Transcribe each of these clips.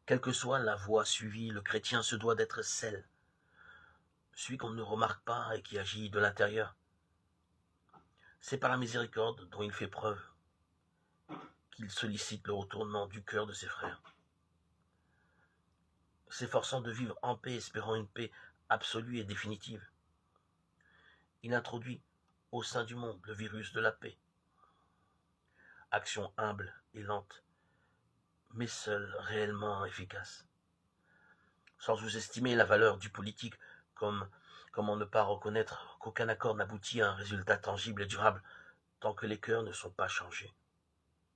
Quelle que soit la voie suivie, le chrétien se doit d'être sel, celui qu'on ne remarque pas et qui agit de l'intérieur. C'est par la miséricorde dont il fait preuve qu'il sollicite le retournement du cœur de ses frères. S'efforçant de vivre en paix, espérant une paix absolue et définitive, il introduit au sein du monde le virus de la paix. Action humble et lente, mais seule réellement efficace. Sans sous-estimer la valeur du politique, comment ne pas reconnaître qu'aucun accord n'aboutit à un résultat tangible et durable tant que les cœurs ne sont pas changés.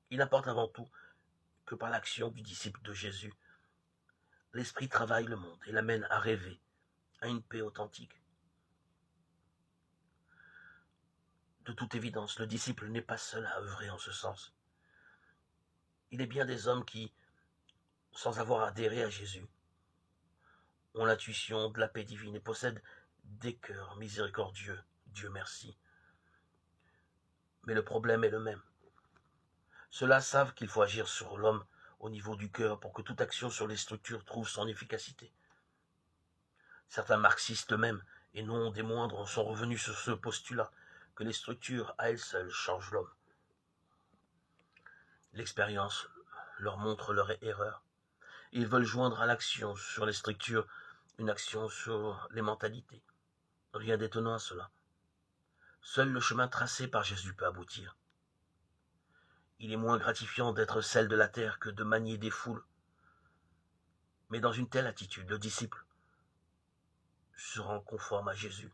Il importe avant tout que par l'action du disciple de Jésus, l'Esprit travaille le monde et l'amène à rêver à une paix authentique. De toute évidence, le disciple n'est pas seul à œuvrer en ce sens. Il est bien des hommes qui, sans avoir adhéré à Jésus, ont l'intuition de la paix divine et possèdent des cœurs miséricordieux, Dieu merci. Mais le problème est le même. Ceux-là savent qu'il faut agir sur l'homme au niveau du cœur pour que toute action sur les structures trouve son efficacité. Certains marxistes eux-mêmes, et non des moindres, sont revenus sur ce postulat que les structures à elles seules changent l'homme. L'expérience leur montre leur erreur. Ils veulent joindre à l'action sur les structures une action sur les mentalités. Rien d'étonnant à cela. Seul le chemin tracé par Jésus peut aboutir. Il est moins gratifiant d'être celle de la terre que de manier des foules. Mais dans une telle attitude, le disciple se rend conforme à Jésus.